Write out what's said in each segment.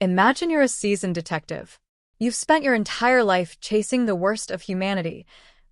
Imagine you're a seasoned detective. You've spent your entire life chasing the worst of humanity: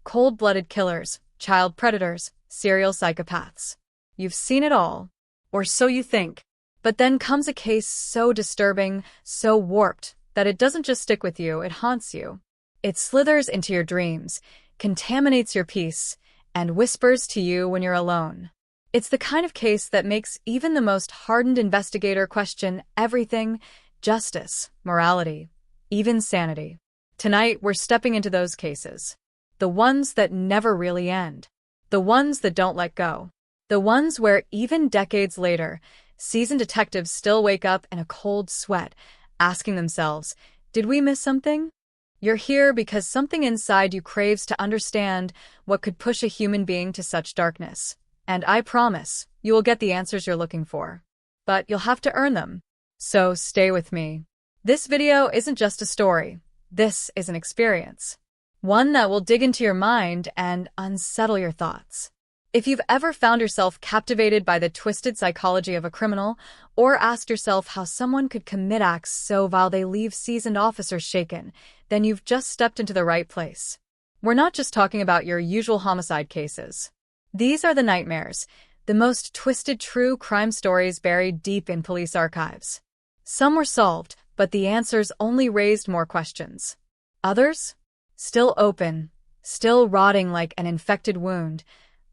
cold-blooded killers, child predators, serial psychopaths. You've seen it all. Or so you think. But then comes a case so disturbing, so warped, that it doesn't just stick with you, it haunts you. It slithers into your dreams, contaminates your peace, and whispers to you when you're alone. It's the kind of case that makes even the most hardened investigator question everything: justice, morality, even sanity. Tonight, we're stepping into those cases. The ones that never really end. The ones that don't let go. The ones where, even decades later, seasoned detectives still wake up in a cold sweat, asking themselves, did we miss something? You're here because something inside you craves to understand what could push a human being to such darkness. And I promise, you will get the answers you're looking for. But you'll have to earn them. So stay with me. This video isn't just a story. This is an experience. One that will dig into your mind and unsettle your thoughts. If you've ever found yourself captivated by the twisted psychology of a criminal, or asked yourself how someone could commit acts so vile they leave seasoned officers shaken, then you've just stepped into the right place. We're not just talking about your usual homicide cases. These are the nightmares, the most twisted true crime stories buried deep in police archives. Some were solved, but the answers only raised more questions. Others? Still open, still rotting like an infected wound,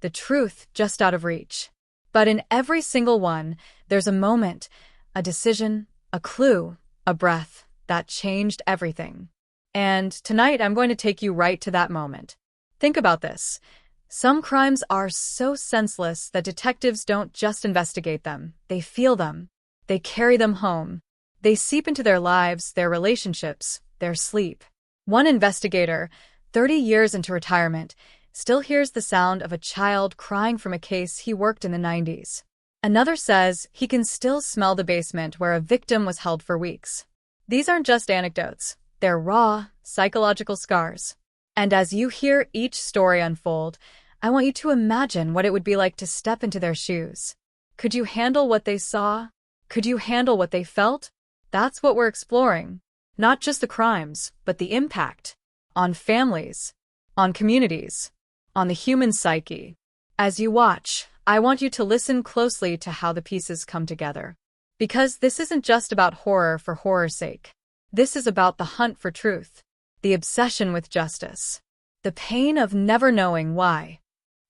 the truth just out of reach. But in every single one, there's a moment, a decision, a clue, a breath that changed everything. And tonight I'm going to take you right to that moment. Think about this. Some crimes are so senseless that detectives don't just investigate them, they feel them. They carry them home. They seep into their lives, their relationships, their sleep. One investigator, 30 years into retirement, still hears the sound of a child crying from a case he worked in the 90s. Another says he can still smell the basement where a victim was held for weeks. These aren't just anecdotes. They're raw, psychological scars. And as you hear each story unfold, I want you to imagine what it would be like to step into their shoes. Could you handle what they saw? Could you handle what they felt? That's what we're exploring. Not just the crimes, but the impact. On families. On communities. On the human psyche. As you watch, I want you to listen closely to how the pieces come together. Because this isn't just about horror for horror's sake. This is about the hunt for truth. The obsession with justice. The pain of never knowing why.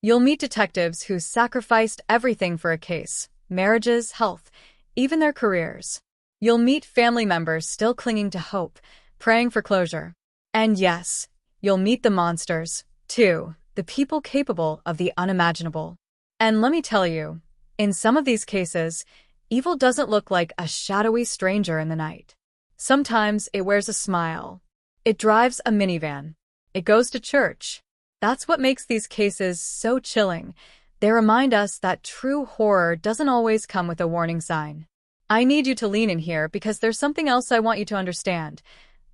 You'll meet detectives who sacrificed everything for a case: marriages, health, even their careers. You'll meet family members still clinging to hope, praying for closure. And yes, you'll meet the monsters, too, the people capable of the unimaginable. And let me tell you, in some of these cases, evil doesn't look like a shadowy stranger in the night. Sometimes it wears a smile. It drives a minivan. It goes to church. That's what makes these cases so chilling. They remind us that true horror doesn't always come with a warning sign. I need you to lean in here because there's something else I want you to understand.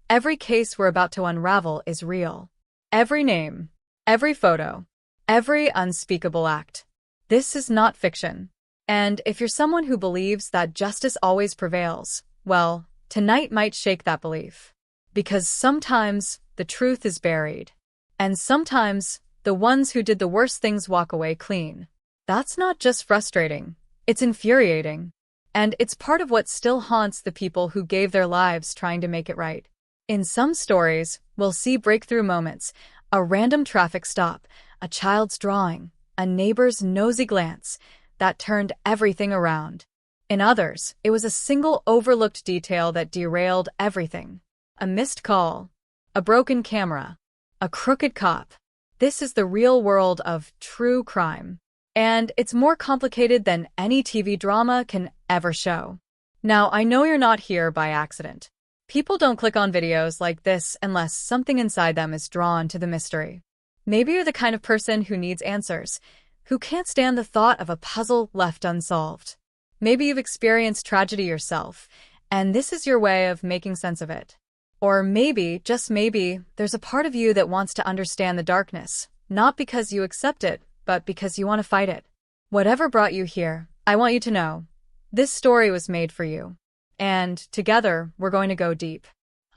Every case we're about to unravel is real. Every name, every photo, every unspeakable act. This is not fiction. And if you're someone who believes that justice always prevails, well, tonight might shake that belief. Because sometimes the truth is buried. And sometimes the ones who did the worst things walk away clean. That's not just frustrating. It's infuriating. And it's part of what still haunts the people who gave their lives trying to make it right. In some stories, we'll see breakthrough moments: a random traffic stop, a child's drawing, a neighbor's nosy glance that turned everything around. In others, it was a single overlooked detail that derailed everything. A missed call, a broken camera, a crooked cop. This is the real world of true crime. And it's more complicated than any TV drama can ever show. Now, I know you're not here by accident. People don't click on videos like this unless something inside them is drawn to the mystery. Maybe you're the kind of person who needs answers, who can't stand the thought of a puzzle left unsolved. Maybe you've experienced tragedy yourself, and this is your way of making sense of it. Or maybe, just maybe, there's a part of you that wants to understand the darkness, not because you accept it, but because you want to fight it. Whatever brought you here, I want you to know, this story was made for you. And together, we're going to go deep.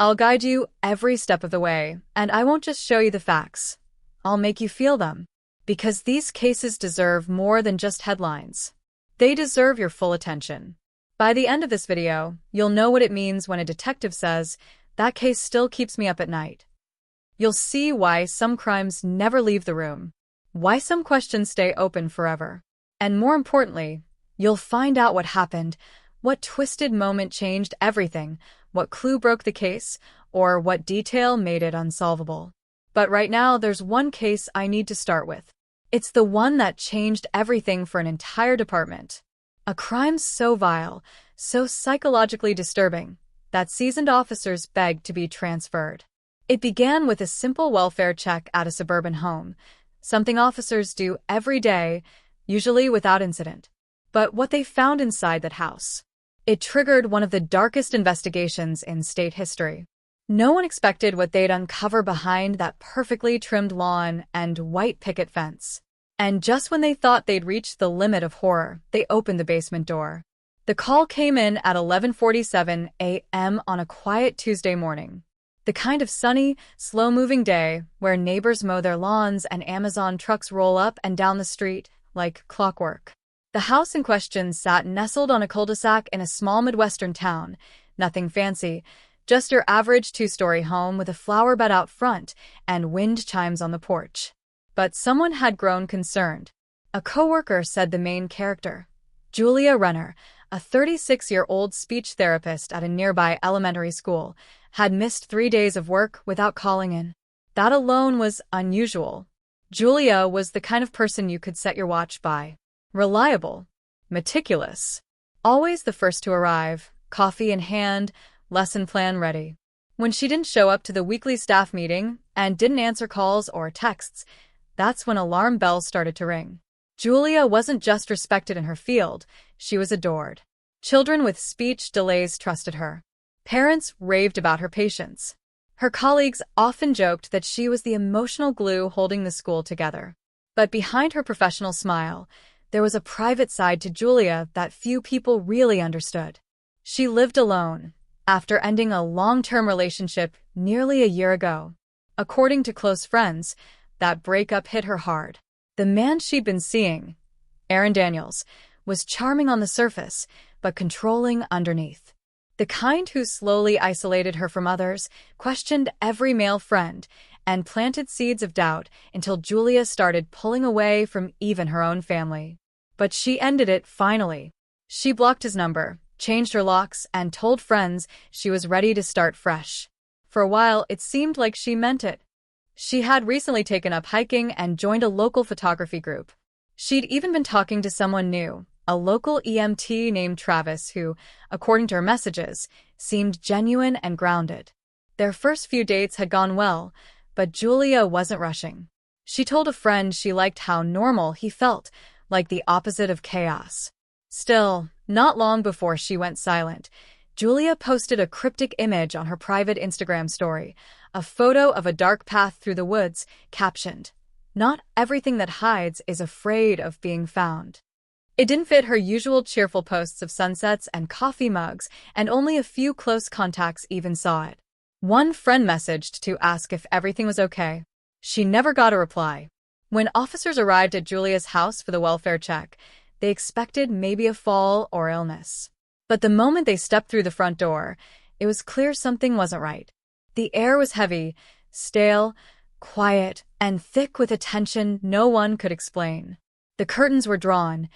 I'll guide you every step of the way, and I won't just show you the facts. I'll make you feel them. Because these cases deserve more than just headlines. They deserve your full attention. By the end of this video, you'll know what it means when a detective says, "That case still keeps me up at night." You'll see why some crimes never leave the room, why some questions stay open forever. And more importantly, you'll find out what happened, what twisted moment changed everything, what clue broke the case, or what detail made it unsolvable. But right now, there's one case I need to start with. It's the one that changed everything for an entire department. A crime so vile, so psychologically disturbing, that seasoned officers begged to be transferred. It began with a simple welfare check at a suburban home, something officers do every day, usually without incident. But what they found inside that house, it triggered one of the darkest investigations in state history. No one expected what they'd uncover behind that perfectly trimmed lawn and white picket fence. And just when they thought they'd reached the limit of horror, they opened the basement door. The call came in at 11:47 a.m. on a quiet Tuesday morning. The kind of sunny, slow-moving day where neighbors mow their lawns and Amazon trucks roll up and down the street like clockwork. The house in question sat nestled on a cul-de-sac in a small Midwestern town. Nothing fancy, just your average two-story home with a flower bed out front and wind chimes on the porch. But someone had grown concerned. A coworker said the main character, Julia Renner, a 36-year-old speech therapist at a nearby elementary school, had missed 3 days of work without calling in. That alone was unusual. Julia was the kind of person you could set your watch by. Reliable, meticulous, always the first to arrive, coffee in hand, lesson plan ready. When she didn't show up to the weekly staff meeting and didn't answer calls or texts, that's when alarm bells started to ring. Julia wasn't just respected in her field, she was adored. Children with speech delays trusted her. Parents raved about her patience. Her colleagues often joked that she was the emotional glue holding the school together. But behind her professional smile, there was a private side to Julia that few people really understood. She lived alone, after ending a long-term relationship nearly a year ago. According to close friends, that breakup hit her hard. The man she'd been seeing, Aaron Daniels, was charming on the surface, but controlling underneath. The kind who slowly isolated her from others, questioned every male friend, and planted seeds of doubt until Julia started pulling away from even her own family. But she ended it finally. She blocked his number, changed her locks, and told friends she was ready to start fresh. For a while, it seemed like she meant it. She had recently taken up hiking and joined a local photography group. She'd even been talking to someone new, a local EMT named Travis who, according to her messages, seemed genuine and grounded. Their first few dates had gone well, but Julia wasn't rushing. She told a friend she liked how normal he felt, like the opposite of chaos. Still, not long before she went silent, Julia posted a cryptic image on her private Instagram story, a photo of a dark path through the woods, captioned, "Not everything that hides is afraid of being found." It didn't fit her usual cheerful posts of sunsets and coffee mugs, and only a few close contacts even saw it. One friend messaged to ask if everything was okay. She never got a reply. When officers arrived at Julia's house for the welfare check, they expected maybe a fall or illness. But the moment they stepped through the front door, it was clear something wasn't right. The air was heavy, stale, quiet, and thick with a tension no one could explain. The curtains were drawn,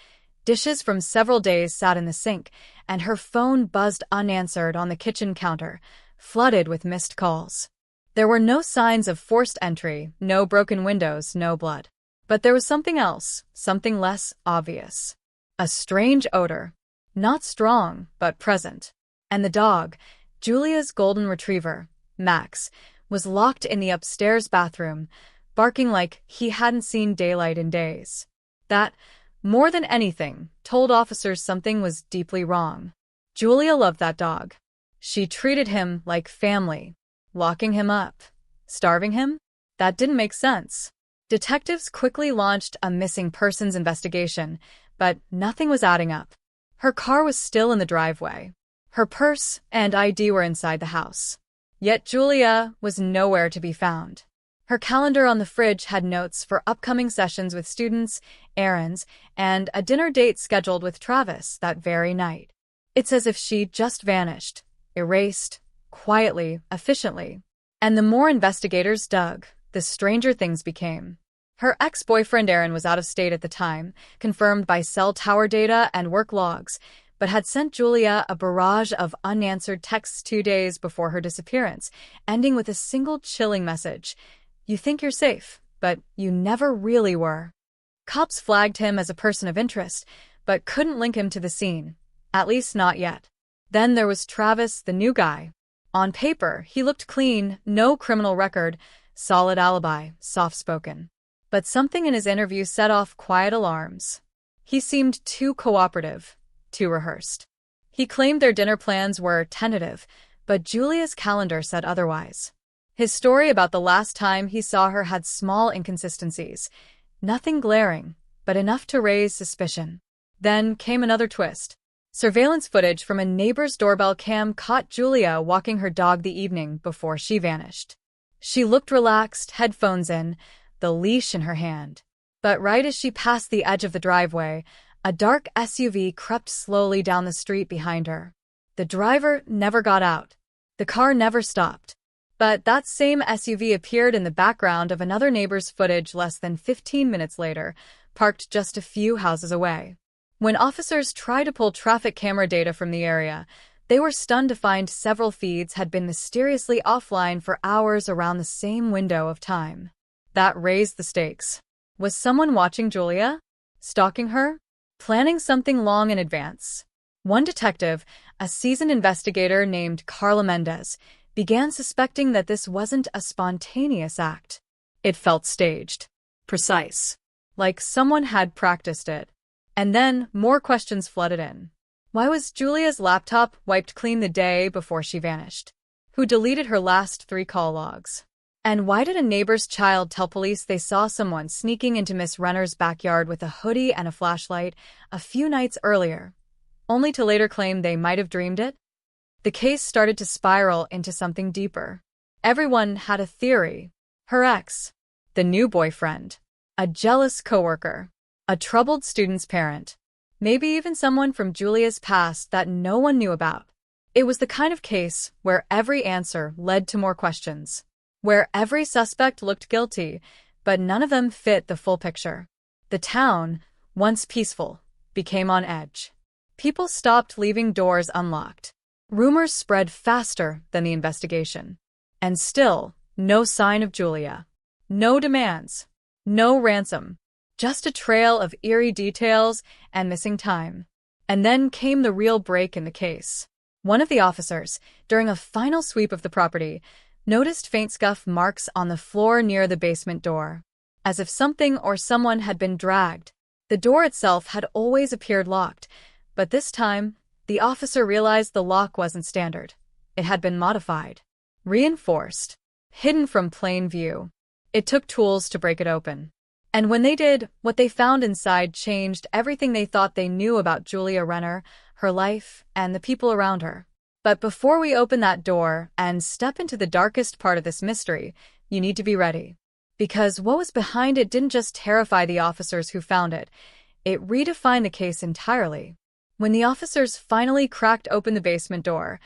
dishes from several days sat in the sink, and her phone buzzed unanswered on the kitchen counter, flooded with missed calls. There were no signs of forced entry, no broken windows, no blood. But there was something else, something less obvious. A strange odor. Not strong, but present. And the dog, Julia's golden retriever, Max, was locked in the upstairs bathroom, barking like he hadn't seen daylight in days. That, more than anything, told officers something was deeply wrong. Julia loved that dog. She treated him like family. Locking him up, starving him? That didn't make sense. Detectives quickly launched a missing persons investigation, but nothing was adding up. Her car was still in the driveway. Her purse and ID were inside the house. Yet Julia was nowhere to be found. Her calendar on the fridge had notes for upcoming sessions with students, errands, and a dinner date scheduled with Travis that very night. It's as if she'd just vanished, erased, quietly, efficiently. And the more investigators dug, the stranger things became. Her ex-boyfriend Aaron was out of state at the time, confirmed by cell tower data and work logs, but had sent Julia a barrage of unanswered texts 2 days before her disappearance, ending with a single chilling message. You think you're safe, but you never really were. Cops flagged him as a person of interest, but couldn't link him to the scene. At least not yet. Then there was Travis, the new guy. On paper, he looked clean, no criminal record, solid alibi, soft-spoken. But something in his interview set off quiet alarms. He seemed too cooperative, too rehearsed. He claimed their dinner plans were tentative, but Julia's calendar said otherwise. His story about the last time he saw her had small inconsistencies. Nothing glaring, but enough to raise suspicion. Then came another twist. Surveillance footage from a neighbor's doorbell cam caught Julia walking her dog the evening before she vanished. She looked relaxed, headphones in, the leash in her hand. But right as she passed the edge of the driveway, a dark SUV crept slowly down the street behind her. The driver never got out. The car never stopped. But that same SUV appeared in the background of another neighbor's footage less than 15 minutes later, parked just a few houses away. When officers tried to pull traffic camera data from the area, they were stunned to find several feeds had been mysteriously offline for hours around the same window of time. That raised the stakes. Was someone watching Julia? Stalking her? Planning something long in advance? One detective, a seasoned investigator named Carla Mendez, began suspecting that this wasn't a spontaneous act. It felt staged, precise, like someone had practiced it. And then more questions flooded in. Why was Julia's laptop wiped clean the day before she vanished? Who deleted her last 3 call logs? And why did a neighbor's child tell police they saw someone sneaking into Miss Renner's backyard with a hoodie and a flashlight a few nights earlier, only to later claim they might have dreamed it? The case started to spiral into something deeper. Everyone had a theory. Her ex, the new boyfriend, a jealous coworker, a troubled student's parent, maybe even someone from Julia's past that no one knew about. It was the kind of case where every answer led to more questions, where every suspect looked guilty, but none of them fit the full picture. The town, once peaceful, became on edge. People stopped leaving doors unlocked. Rumors spread faster than the investigation. And still, no sign of Julia. No demands. No ransom. Just a trail of eerie details and missing time. And then came the real break in the case. One of the officers, during a final sweep of the property, noticed faint scuff marks on the floor near the basement door, as if something or someone had been dragged. The door itself had always appeared locked, but this time, the officer realized the lock wasn't standard. It had been modified, reinforced, hidden from plain view. It took tools to break it open. And when they did, what they found inside changed everything they thought they knew about Julia Renner, her life, and the people around her. But before we open that door and step into the darkest part of this mystery, you need to be ready. Because what was behind it didn't just terrify the officers who found it, it redefined the case entirely. When the officers finally cracked open the basement door,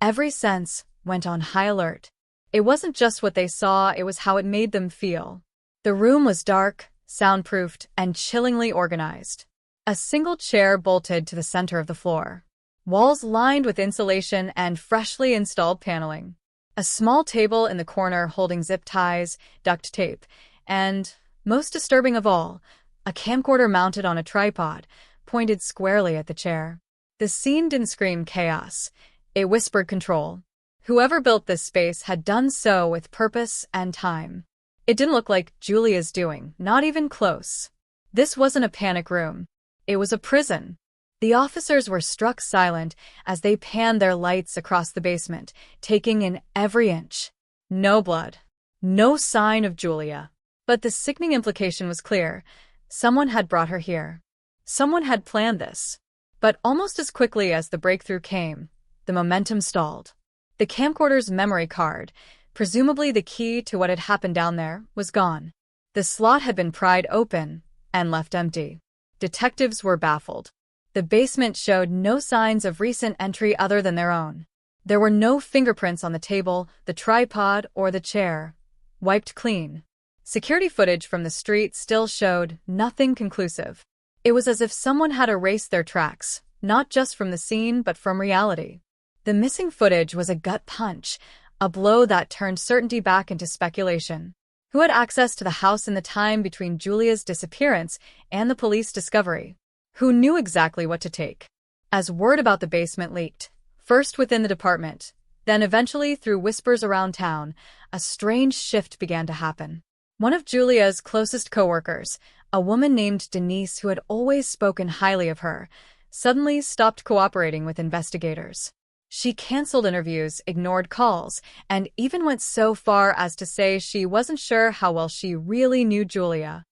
every sense went on high alert. It wasn't just what they saw, it was how it made them feel. The room was dark, soundproofed, and chillingly organized. A single chair bolted to the center of the floor. Walls lined with insulation and freshly installed paneling. A small table in the corner holding zip ties, duct tape, and, most disturbing of all, a camcorder mounted on a tripod, pointed squarely at the chair. The scene didn't scream chaos. It whispered control. Whoever built this space had done so with purpose and time. It didn't look like Julia's doing, not even close. This wasn't a panic room. It was a prison. The officers were struck silent as they panned their lights across the basement, taking in every inch. No blood. No sign of Julia. But the sickening implication was clear. Someone had brought her here. Someone had planned this. But almost as quickly as the breakthrough came, the momentum stalled. The camcorder's memory card, presumably the key to what had happened down there, was gone. The slot had been pried open and left empty. Detectives were baffled. The basement showed no signs of recent entry other than their own. There were no fingerprints on the table, the tripod, or the chair. Wiped clean. Security footage from the street still showed nothing conclusive. It was as if someone had erased their tracks, not just from the scene but from reality. The missing footage was a gut punch, a blow that turned certainty back into speculation. Who had access to the house in the time between Julia's disappearance and the police discovery? Who knew exactly what to take? As word about the basement leaked, first within the department, then eventually through whispers around town, a strange shift began to happen. One of Julia's closest coworkers, a woman named Denise who had always spoken highly of her, suddenly stopped cooperating with investigators. She canceled interviews, ignored calls, and even went so far as to say she wasn't sure how well she really knew Julia.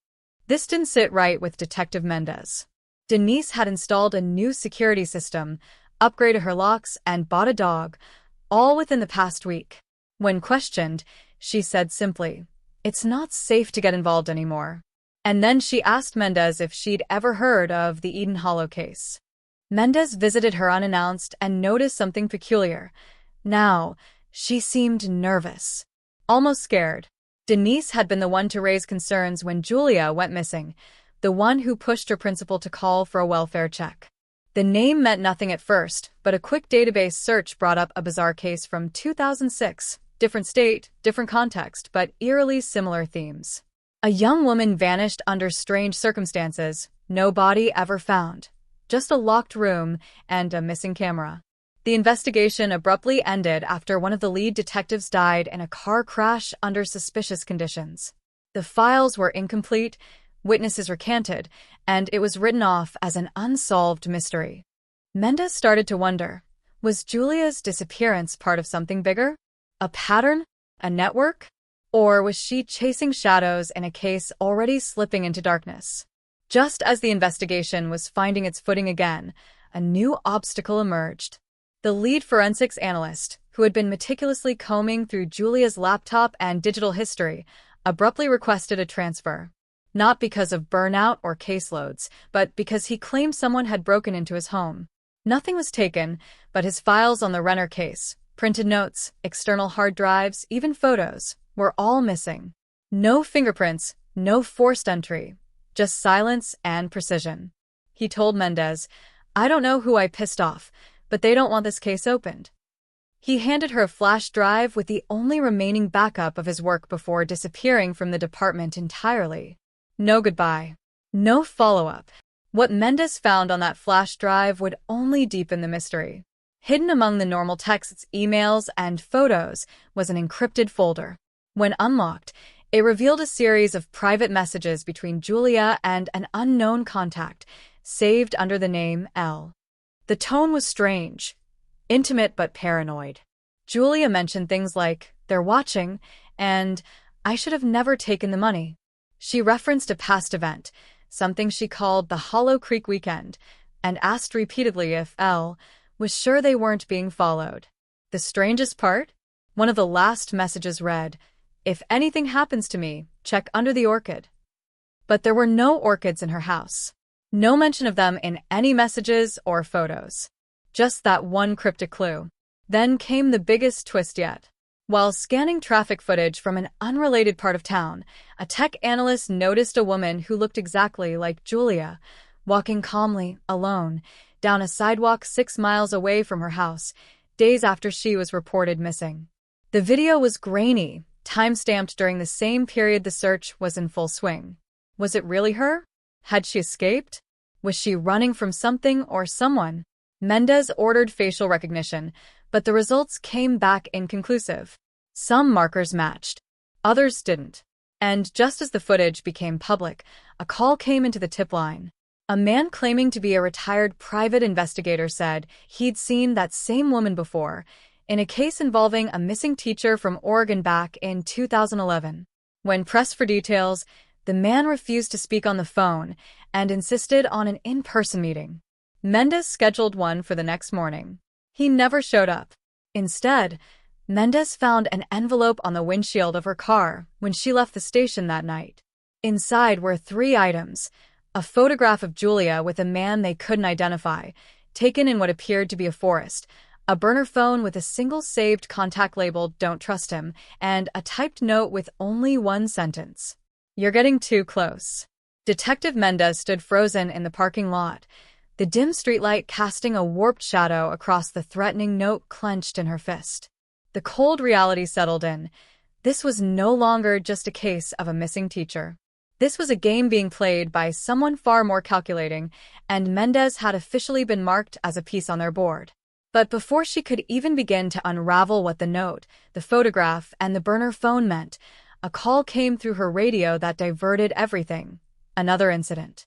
This didn't sit right with Detective Mendez. Denise had installed a new security system, upgraded her locks, and bought a dog, all within the past week. When questioned, she said simply, "It's not safe to get involved anymore." And then she asked Mendez if she'd ever heard of the Eden Hollow case. Mendez visited her unannounced and noticed something peculiar. Now, she seemed nervous, almost scared. Denise had been the one to raise concerns when Julia went missing, the one who pushed her principal to call for a welfare check. The name meant nothing at first, but a quick database search brought up a bizarre case from 2006. Different state, different context, but eerily similar themes. A young woman vanished under strange circumstances, no body ever found. Just a locked room and a missing camera. The investigation abruptly ended after one of the lead detectives died in a car crash under suspicious conditions. The files were incomplete, witnesses recanted, and it was written off as an unsolved mystery. Mendez started to wonder, was Julia's disappearance part of something bigger? A pattern? A network? Or was she chasing shadows in a case already slipping into darkness? Just as the investigation was finding its footing again, a new obstacle emerged. The lead forensics analyst, who had been meticulously combing through Julia's laptop and digital history, abruptly requested a transfer. Not because of burnout or caseloads, but because he claimed someone had broken into his home. Nothing was taken, but his files on the Renner case, printed notes, external hard drives, even photos, were all missing. No fingerprints, no forced entry. Just silence and precision. He told Mendez, "I don't know who I pissed off, but they don't want this case opened." He handed her a flash drive with the only remaining backup of his work before disappearing from the department entirely. No goodbye. No follow-up. What Mendez found on that flash drive would only deepen the mystery. Hidden among the normal texts, emails, and photos was an encrypted folder. When unlocked, it revealed a series of private messages between Julia and an unknown contact, saved under the name L. The tone was strange, intimate but paranoid. Julia mentioned things like, "They're watching," and "I should have never taken the money." She referenced a past event, something she called the Hollow Creek Weekend, and asked repeatedly if L was sure they weren't being followed. The strangest part? One of the last messages read, "If anything happens to me, check under the orchid." But there were no orchids in her house. No mention of them in any messages or photos. Just that one cryptic clue. Then came the biggest twist yet. While scanning traffic footage from an unrelated part of town, a tech analyst noticed a woman who looked exactly like Julia, walking calmly, alone, down a sidewalk 6 miles away from her house, days after she was reported missing. The video was grainy, time-stamped during the same period the search was in full swing. Was it really her? Had she escaped? Was she running from something or someone? Mendez ordered facial recognition, but the results came back inconclusive. Some markers matched, others didn't. And just as the footage became public, a call came into the tip line. A man claiming to be a retired private investigator said he'd seen that same woman before, in a case involving a missing teacher from Oregon back in 2011. When pressed for details, the man refused to speak on the phone and insisted on an in-person meeting. Mendez scheduled one for the next morning. He never showed up. Instead, Mendez found an envelope on the windshield of her car when she left the station that night. Inside were 3 items: a photograph of Julia with a man they couldn't identify, taken in what appeared to be a forest, a burner phone with a single saved contact labeled "Don't trust him," and a typed note with only one sentence: "You're getting too close." Detective Mendez stood frozen in the parking lot, the dim streetlight casting a warped shadow across the threatening note clenched in her fist. The cold reality settled in. This was no longer just a case of a missing teacher. This was a game being played by someone far more calculating, and Mendez had officially been marked as a piece on their board. But before she could even begin to unravel what the note, the photograph, and the burner phone meant, a call came through her radio that diverted everything. Another incident.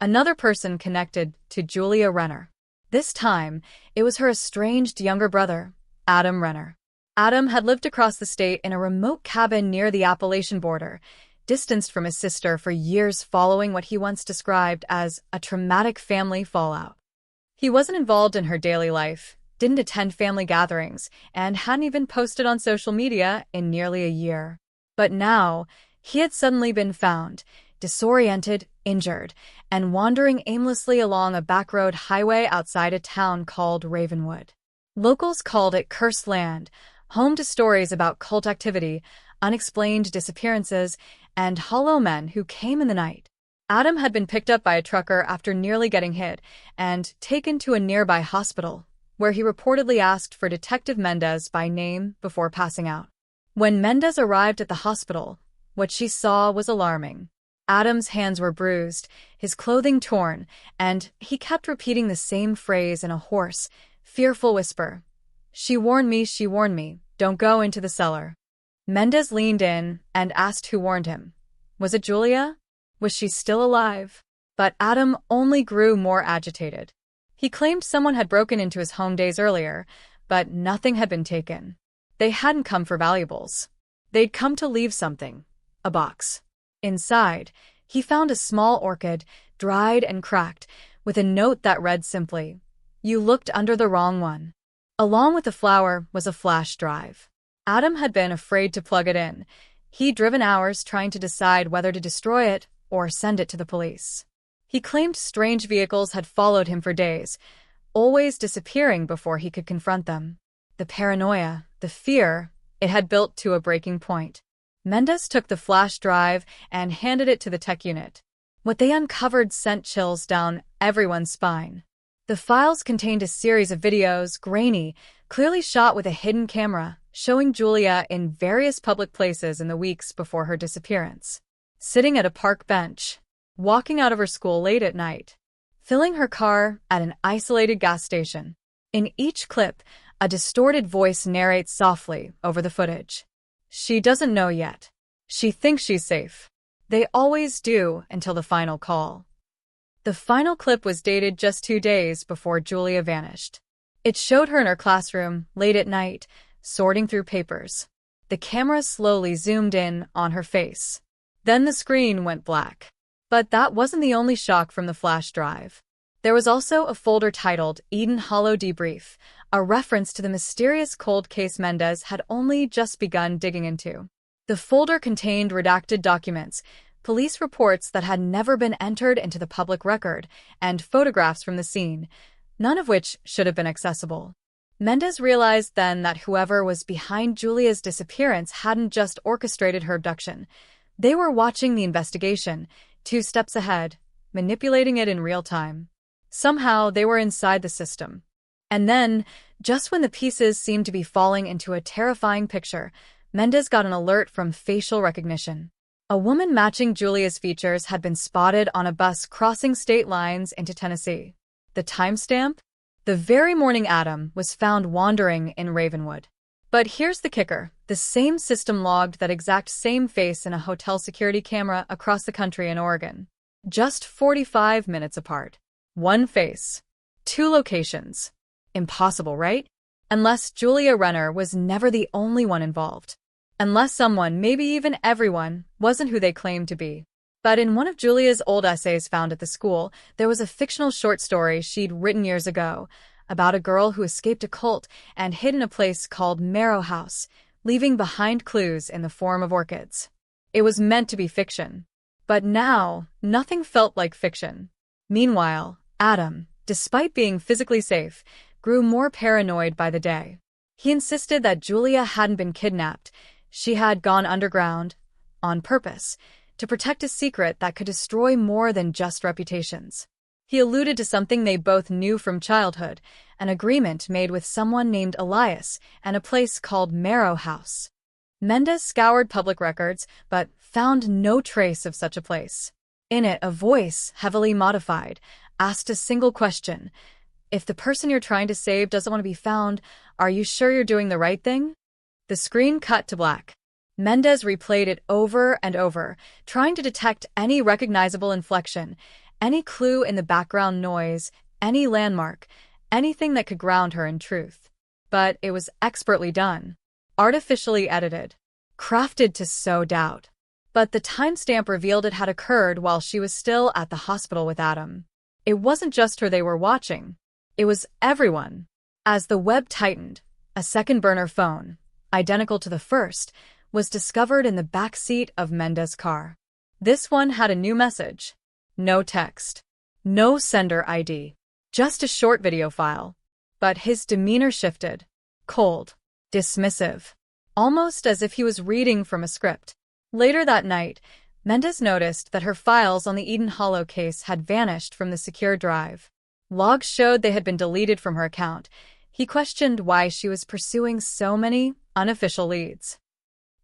Another person connected to Julia Renner. This time, it was her estranged younger brother, Adam Renner. Adam had lived across the state in a remote cabin near the Appalachian border, distanced from his sister for years following what he once described as a traumatic family fallout. He wasn't involved in her daily life, didn't attend family gatherings, and hadn't even posted on social media in nearly a year. But now, he had suddenly been found, disoriented, injured, and wandering aimlessly along a backroad highway outside a town called Ravenwood. Locals called it cursed land, home to stories about cult activity, unexplained disappearances, and hollow men who came in the night. Adam had been picked up by a trucker after nearly getting hit and taken to a nearby hospital, where he reportedly asked for Detective Mendez by name before passing out. When Mendez arrived at the hospital, what she saw was alarming. Adam's hands were bruised, his clothing torn, and he kept repeating the same phrase in a hoarse, fearful whisper. She warned me, don't go into the cellar." Mendez leaned in and asked who warned him. Was it Julia? Was she still alive? But Adam only grew more agitated. He claimed someone had broken into his home days earlier, but nothing had been taken. They hadn't come for valuables. They'd come to leave something. A box. Inside, he found a small orchid, dried and cracked, with a note that read simply, "You looked under the wrong one." Along with the flower was a flash drive. Adam had been afraid to plug it in. He'd driven hours trying to decide whether to destroy it or send it to the police. He claimed strange vehicles had followed him for days, always disappearing before he could confront them. The paranoia, the fear, it had built to a breaking point. Mendez took the flash drive and handed it to the tech unit. What they uncovered sent chills down everyone's spine. The files contained a series of videos, grainy, clearly shot with a hidden camera, showing Julia in various public places in the weeks before her disappearance. Sitting at a park bench, walking out of her school late at night, filling her car at an isolated gas station. In each clip, a distorted voice narrates softly over the footage. She doesn't know yet. She thinks she's safe. They always do until the final call. The final clip was dated just 2 days before Julia vanished. It showed her in her classroom, late at night, sorting through papers. The camera slowly zoomed in on her face. Then the screen went black. But that wasn't the only shock from the flash drive. There was also a folder titled Eden Hollow Debrief, a reference to the mysterious cold case Mendez had only just begun digging into. The folder contained redacted documents, police reports that had never been entered into the public record, and photographs from the scene, none of which should have been accessible. Mendez realized then that whoever was behind Julia's disappearance hadn't just orchestrated her abduction. They were watching the investigation, 2 steps ahead, manipulating it in real time. Somehow, they were inside the system. And then, just when the pieces seemed to be falling into a terrifying picture, Mendez got an alert from facial recognition. A woman matching Julia's features had been spotted on a bus crossing state lines into Tennessee. The timestamp? The very morning Adam was found wandering in Ravenwood. But here's the kicker. The same system logged that exact same face in a hotel security camera across the country in Oregon. Just 45 minutes apart. 1 face. 2 locations. Impossible, right? Unless Julia Renner was never the only one involved. Unless someone, maybe even everyone, wasn't who they claimed to be. But in one of Julia's old essays found at the school, there was a fictional short story she'd written years ago, about a girl who escaped a cult and hid in a place called Marrow House, leaving behind clues in the form of orchids. It was meant to be fiction. But now, nothing felt like fiction. Meanwhile, Adam, despite being physically safe, grew more paranoid by the day. He insisted that Julia hadn't been kidnapped. She had gone underground, on purpose, to protect a secret that could destroy more than just reputations. He alluded to something they both knew from childhood, an agreement made with someone named Elias and a place called Marrow House. Mendez scoured public records, but found no trace of such a place. In it, a voice, heavily modified, asked a single question. If the person you're trying to save doesn't want to be found, are you sure you're doing the right thing? The screen cut to black. Mendez replayed it over and over, trying to detect any recognizable inflection, any clue in the background noise, any landmark, anything that could ground her in truth. But it was expertly done. Artificially edited. Crafted to sow doubt. But the timestamp revealed it had occurred while she was still at the hospital with Adam. It wasn't just her they were watching. It was everyone. As the web tightened, a second burner phone, identical to the first, was discovered in the back seat of Mendez's car. This one had a new message. No text. No sender ID. Just a short video file. But his demeanor shifted. Cold. Dismissive. Almost as if he was reading from a script. Later that night, Mendez noticed that her files on the Eden Hollow case had vanished from the secure drive. Logs showed they had been deleted from her account. He questioned why she was pursuing so many unofficial leads.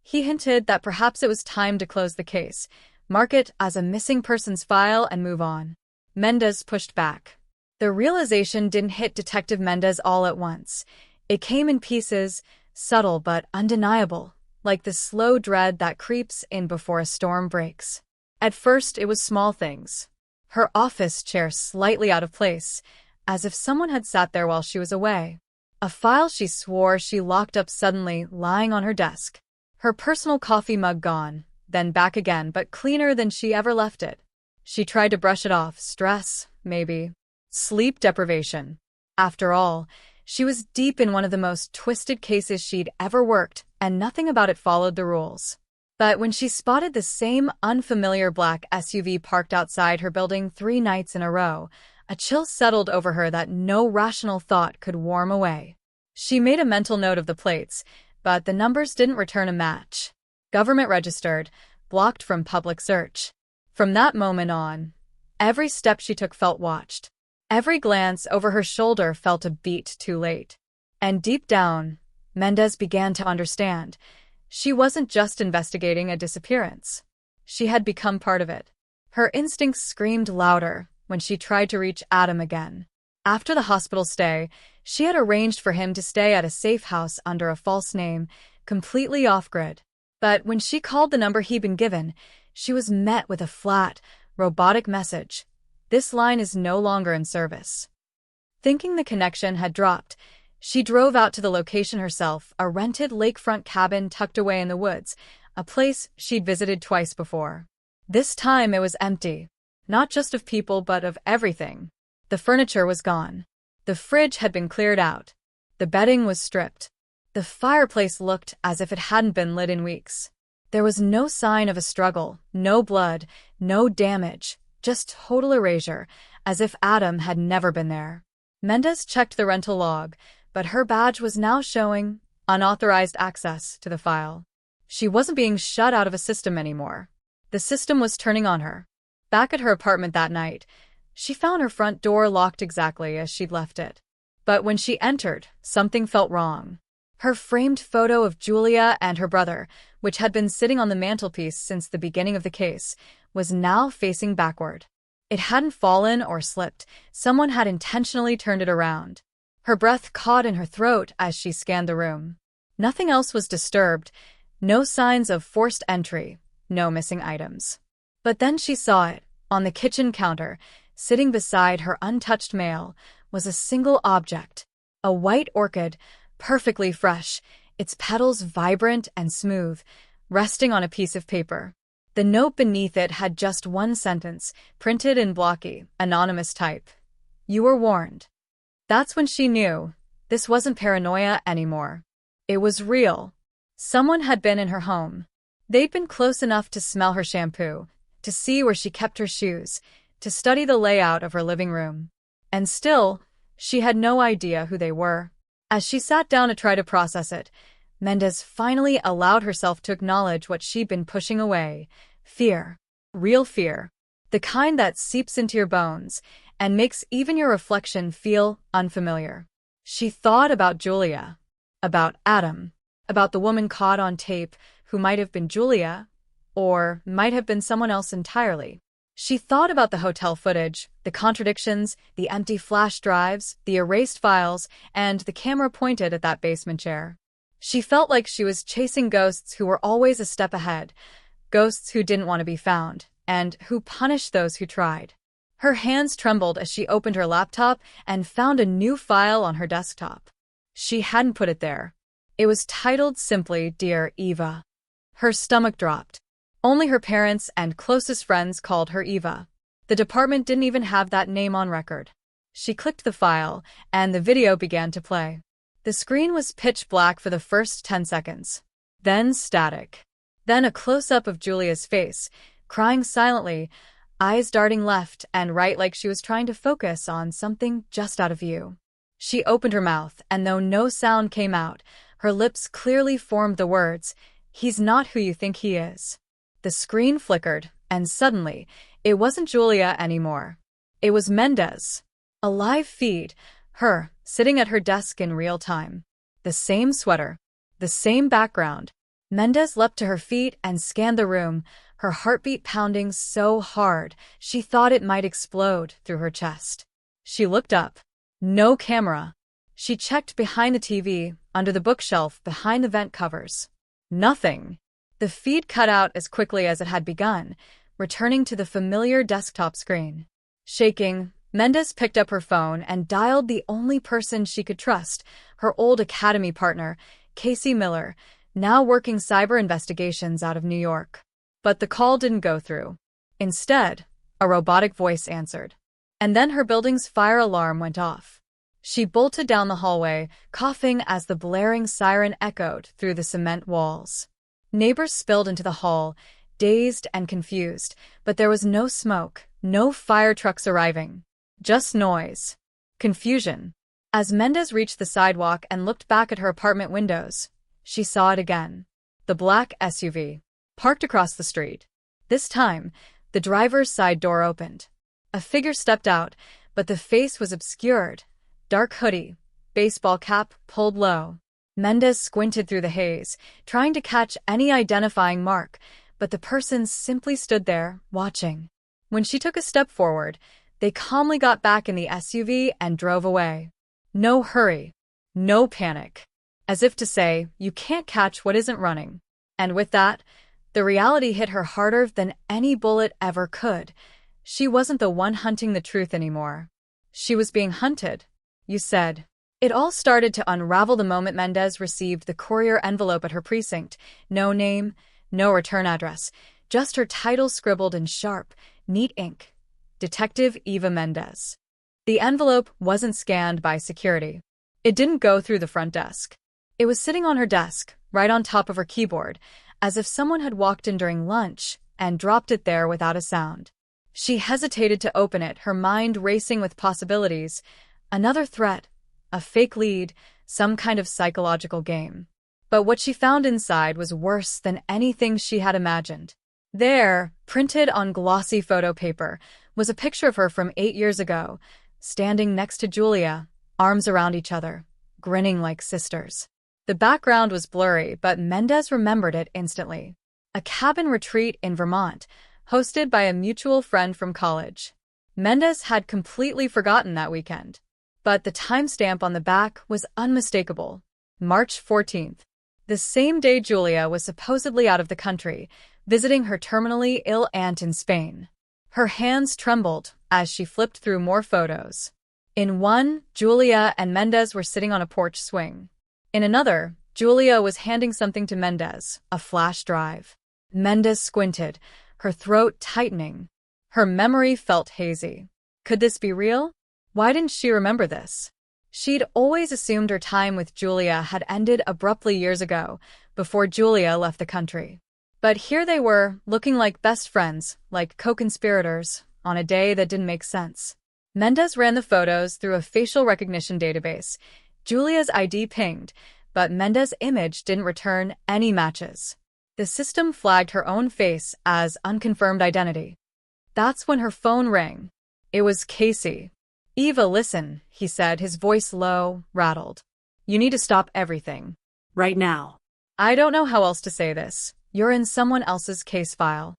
He hinted that perhaps it was time to close the case, mark it as a missing persons file, and move on. Mendez pushed back. The realization didn't hit Detective Mendez all at once. It came in pieces, subtle but undeniable, like the slow dread that creeps in before a storm breaks. At first, it was small things. Her office chair slightly out of place, as if someone had sat there while she was away. A file she swore she locked up suddenly lying on her desk. Her personal coffee mug gone, then back again, but cleaner than she ever left it. She tried to brush it off. Stress, maybe. Sleep deprivation. After all, she was deep in one of the most twisted cases she'd ever worked, and nothing about it followed the rules. But when she spotted the same unfamiliar black SUV parked outside her building 3 nights in a row, a chill settled over her that no rational thought could warm away. She made a mental note of the plates, but the numbers didn't return a match. Government registered, blocked from public search. From that moment on, every step she took felt watched. Every glance over her shoulder felt a beat too late. And deep down, Mendez began to understand. She wasn't just investigating a disappearance. She had become part of it. Her instincts screamed louder when she tried to reach Adam again. After the hospital stay, she had arranged for him to stay at a safe house under a false name, completely off-grid. But when she called the number he'd been given, she was met with a flat, robotic message. This line is no longer in service. Thinking the connection had dropped, she drove out to the location herself, a rented lakefront cabin tucked away in the woods, a place she'd visited twice before. This time it was empty, not just of people but of everything. The furniture was gone. The fridge had been cleared out. The bedding was stripped. The fireplace looked as if it hadn't been lit in weeks. There was no sign of a struggle, no blood, no damage, just total erasure, as if Adam had never been there. Mendez checked the rental log, but her badge was now showing unauthorized access to the file. She wasn't being shut out of a system anymore. The system was turning on her. Back at her apartment that night, she found her front door locked exactly as she'd left it. But when she entered, something felt wrong. Her framed photo of Julia and her brother, which had been sitting on the mantelpiece since the beginning of the case, was now facing backward. It hadn't fallen or slipped. Someone had intentionally turned it around. Her breath caught in her throat as she scanned the room. Nothing else was disturbed. No signs of forced entry. No missing items. But then she saw it. On the kitchen counter, sitting beside her untouched mail, was a single object. A white orchid, perfectly fresh, its petals vibrant and smooth, resting on a piece of paper. The note beneath it had just one sentence, printed in blocky, anonymous type. You were warned. That's when she knew this wasn't paranoia anymore. It was real. Someone had been in her home. They'd been close enough to smell her shampoo, to see where she kept her shoes, to study the layout of her living room. And still, she had no idea who they were. As she sat down to try to process it, Mendez finally allowed herself to acknowledge what she'd been pushing away. Fear. Real fear. The kind that seeps into your bones and makes even your reflection feel unfamiliar. She thought about Julia, about Adam, about the woman caught on tape who might have been Julia, or might have been someone else entirely. She thought about the hotel footage, the contradictions, the empty flash drives, the erased files, and the camera pointed at that basement chair. She felt like she was chasing ghosts who were always a step ahead, ghosts who didn't want to be found, and who punished those who tried. Her hands trembled as she opened her laptop and found a new file on her desktop. She hadn't put it there. It was titled simply, Dear Eva. Her stomach dropped. Only her parents and closest friends called her Eva. The department didn't even have that name on record. She clicked the file, and the video began to play. The screen was pitch black for the first 10 seconds. Then static. Then a close-up of Julia's face, crying silently, eyes darting left and right like she was trying to focus on something just out of view. She opened her mouth, and though no sound came out, her lips clearly formed the words, "He's not who you think he is." The screen flickered, and suddenly, it wasn't Julia anymore. It was Mendez. A live feed, her, sitting at her desk in real time. The same sweater. The same background. Mendez leapt to her feet and scanned the room, her heartbeat pounding so hard she thought it might explode through her chest. She looked up. No camera. She checked behind the TV, under the bookshelf, behind the vent covers. Nothing. The feed cut out as quickly as it had begun, returning to the familiar desktop screen. Shaking, Mendez picked up her phone and dialed the only person she could trust, her old academy partner, Casey Miller, now working cyber investigations out of New York. But the call didn't go through. Instead, a robotic voice answered. And then her building's fire alarm went off. She bolted down the hallway, coughing as the blaring siren echoed through the cement walls. Neighbors spilled into the hall, dazed and confused, but there was no smoke, no fire trucks arriving. Just noise. Confusion. As Mendez reached the sidewalk and looked back at her apartment windows, she saw it again. The black SUV. Parked across the street. This time, the driver's side door opened. A figure stepped out, but the face was obscured. Dark hoodie, baseball cap pulled low. Mendez squinted through the haze, trying to catch any identifying mark, but the person simply stood there, watching. When she took a step forward, they calmly got back in the SUV and drove away. No hurry. No panic. As if to say, you can't catch what isn't running. And with that, the reality hit her harder than any bullet ever could. She wasn't the one hunting the truth anymore. She was being hunted. You said. It all started to unravel the moment Mendez received the courier envelope at her precinct. No name, no return address, just her title scribbled in sharp, neat ink. Detective Eva Mendez. The envelope wasn't scanned by security. It didn't go through the front desk. It was sitting on her desk, right on top of her keyboard, as if someone had walked in during lunch and dropped it there without a sound. She hesitated to open it, her mind racing with possibilities. Another threat. A fake lead, some kind of psychological game. But what she found inside was worse than anything she had imagined. There, printed on glossy photo paper, was a picture of her from 8 years ago, standing next to Julia, arms around each other, grinning like sisters. The background was blurry, but Mendez remembered it instantly. A cabin retreat in Vermont, hosted by a mutual friend from college. Mendez had completely forgotten that weekend. But the timestamp on the back was unmistakable. March 14th. The same day Julia was supposedly out of the country, visiting her terminally ill aunt in Spain. Her hands trembled as she flipped through more photos. In one, Julia and Mendez were sitting on a porch swing. In another, Julia was handing something to Mendez, a flash drive. Mendez squinted, her throat tightening. Her memory felt hazy. Could this be real? Why didn't she remember this? She'd always assumed her time with Julia had ended abruptly years ago, before Julia left the country. But here they were, looking like best friends, like co-conspirators, on a day that didn't make sense. Mendez ran the photos through a facial recognition database. Julia's ID pinged, but Mendez's image didn't return any matches. The system flagged her own face as unconfirmed identity. That's when her phone rang. It was Casey. "Eva, listen," he said, his voice low, rattled. "You need to stop everything. Right now." I don't know how else to say this. You're in someone else's case file.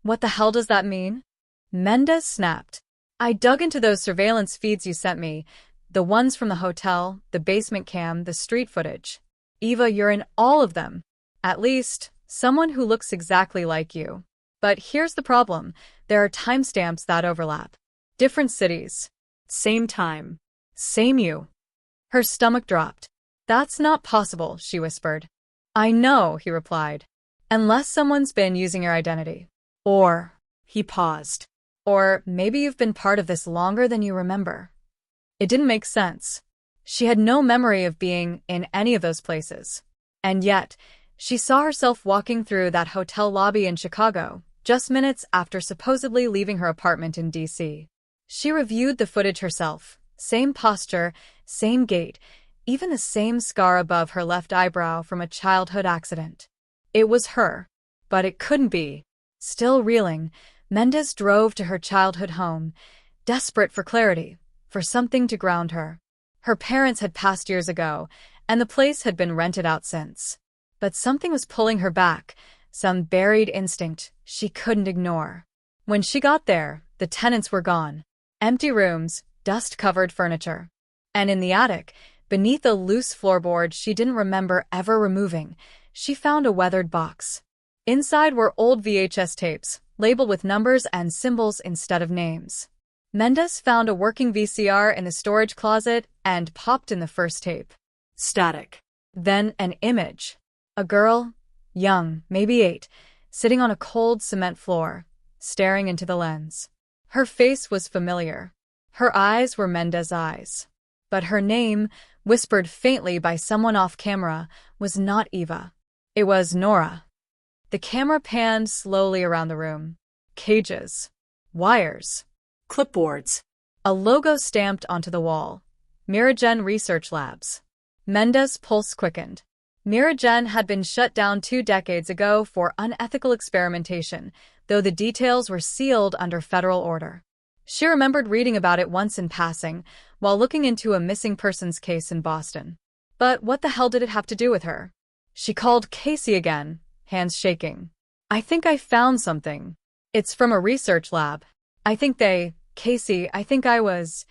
What the hell does that mean? Mendez snapped. I dug into those surveillance feeds you sent me, the ones from the hotel, the basement cam, the street footage. Eva, you're in all of them. At least, someone who looks exactly like you. But here's the problem. There are timestamps that overlap. Different cities. Same time. Same you. Her stomach dropped. That's not possible, she whispered. I know, he replied. Unless someone's been using your identity. Or, he paused. Or maybe you've been part of this longer than you remember. It didn't make sense. She had no memory of being in any of those places. And yet, she saw herself walking through that hotel lobby in Chicago, just minutes after supposedly leaving her apartment in D.C. She reviewed the footage herself. Same posture, same gait, even the same scar above her left eyebrow from a childhood accident. It was her. But it couldn't be. Still reeling, Mendez drove to her childhood home, desperate for clarity, for something to ground her. Her parents had passed years ago, and the place had been rented out since. But something was pulling her back, some buried instinct she couldn't ignore. When she got there, the tenants were gone. Empty rooms, dust-covered furniture. And in the attic, beneath a loose floorboard she didn't remember ever removing, she found a weathered box. Inside were old VHS tapes, labeled with numbers and symbols instead of names. Mendez found a working VCR in the storage closet and popped in the first tape. Static. Then an image. A girl, young, maybe 8, sitting on a cold cement floor, staring into the lens. Her face was familiar. Her eyes were Mendez's eyes. But her name, whispered faintly by someone off camera, was not Eva. It was Nora. The camera panned slowly around the room. Cages. Wires. Clipboards. A logo stamped onto the wall. Miragen Research Labs. Mendez's pulse quickened. Miragen had been shut down 2 decades ago for unethical experimentation, though the details were sealed under federal order. She remembered reading about it once in passing, while looking into a missing persons case in Boston. But what the hell did it have to do with her? She called Casey again, hands shaking. I think I found something. It's from a research lab. Casey, I think I was...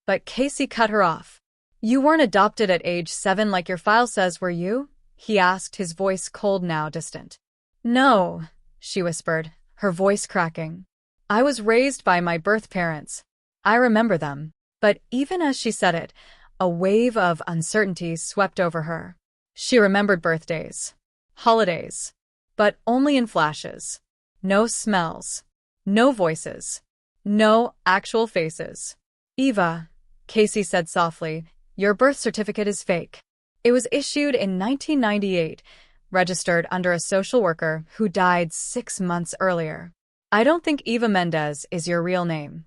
But Casey cut her off. You weren't adopted at age 7 like your file says, were you? He asked, his voice cold now distant. No, she whispered, her voice cracking. I was raised by my birth parents. I remember them. But even as she said it, a wave of uncertainty swept over her. She remembered birthdays, holidays, but only in flashes. No smells, no voices, no actual faces. Eva, Casey said softly, your birth certificate is fake. It was issued in 1998, registered under a social worker who died 6 months earlier. I don't think Eva Mendez is your real name.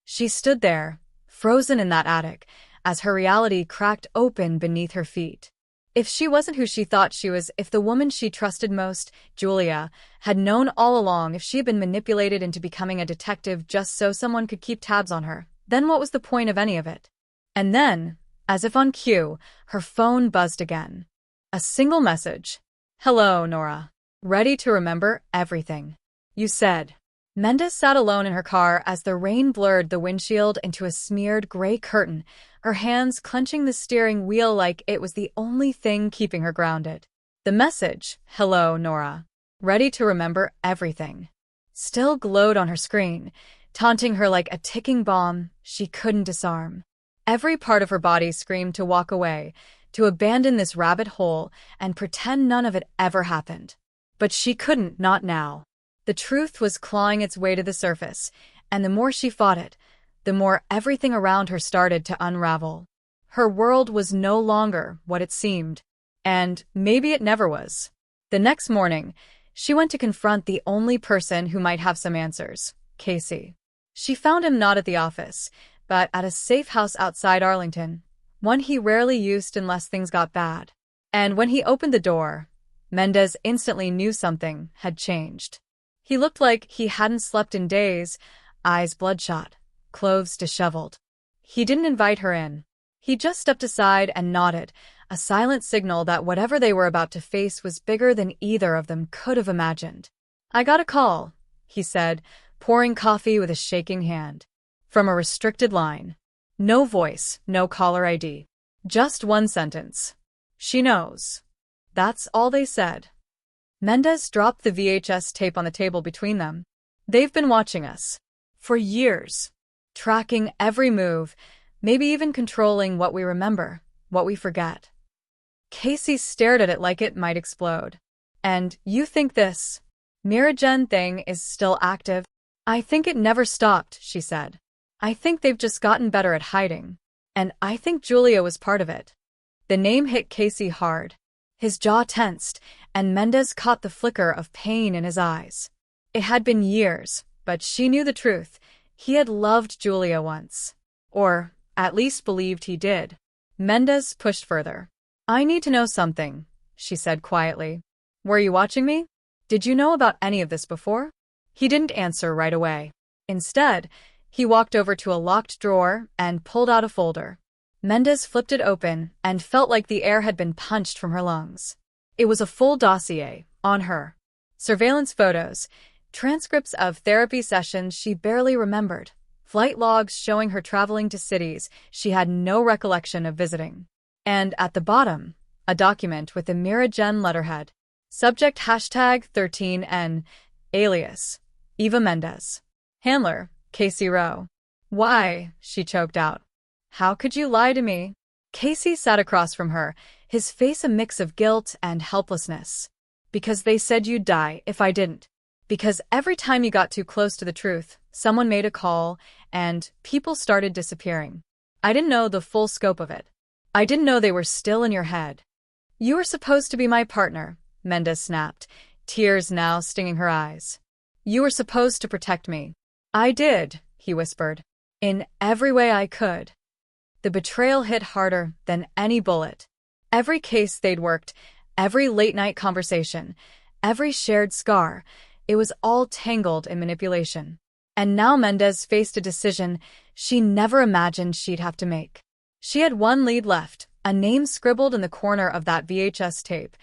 She stood there, frozen in that attic, as her reality cracked open beneath her feet. If she wasn't who she thought she was, if the woman she trusted most, Julia, had known all along, if she had been manipulated into becoming a detective just so someone could keep tabs on her, then what was the point of any of it? And then, as if on cue, her phone buzzed again. A single message. Hello, Nora. Ready to remember everything. You said. Mendez sat alone in her car as the rain blurred the windshield into a smeared gray curtain, her hands clenching the steering wheel like it was the only thing keeping her grounded. The message, hello, Nora. Ready to remember everything, still glowed on her screen, taunting her like a ticking bomb she couldn't disarm. Every part of her body screamed to walk away, to abandon this rabbit hole and pretend none of it ever happened. But she couldn't, not now. The truth was clawing its way to the surface, and the more she fought it, the more everything around her started to unravel. Her world was no longer what it seemed. And maybe it never was. The next morning, she went to confront the only person who might have some answers, Casey. She found him not at the office, but at a safe house outside Arlington, one he rarely used unless things got bad. And when he opened the door, Mendez instantly knew something had changed. He looked like he hadn't slept in days, eyes bloodshot, clothes disheveled. He didn't invite her in. He just stepped aside and nodded, a silent signal that whatever they were about to face was bigger than either of them could have imagined. "I got a call," he said, pouring coffee with a shaking hand. From a restricted line. No voice, no caller ID. Just one sentence. "She knows." That's all they said. Mendez dropped the VHS tape on the table between them. "They've been watching us. For years. Tracking every move, maybe even controlling what we remember, what we forget." Casey stared at it like it might explode. "And you think this Miragen thing is still active?" "I think it never stopped," she said. "I think they've just gotten better at hiding. And I think Julia was part of it." The name hit Casey hard. His jaw tensed, and Mendez caught the flicker of pain in his eyes. It had been years, but she knew the truth. He had loved Julia once. Or, at least believed he did. Mendez pushed further. "I need to know something," she said quietly. "Were you watching me? Did you know about any of this before?" He didn't answer right away. Instead, he walked over to a locked drawer and pulled out a folder. Mendez flipped it open and felt like the air had been punched from her lungs. It was a full dossier on her. Surveillance photos, transcripts of therapy sessions she barely remembered, flight logs showing her traveling to cities she had no recollection of visiting. And at the bottom, a document with the Miragen letterhead. Subject #13N, alias, Eva Mendez. Handler, Casey Rowe. "Why?" she choked out. "How could you lie to me?" Casey sat across from her, his face a mix of guilt and helplessness. "Because they said you'd die if I didn't. Because every time you got too close to the truth, someone made a call, and people started disappearing. I didn't know the full scope of it. I didn't know they were still in your head." "You were supposed to be my partner," Mendez snapped, tears now stinging her eyes. "You were supposed to protect me." "I did," he whispered. "In every way I could." The betrayal hit harder than any bullet. Every case they'd worked, every late-night conversation, every shared scar, it was all tangled in manipulation. And now Mendez faced a decision she never imagined she'd have to make. She had one lead left, a name scribbled in the corner of that VHS tape.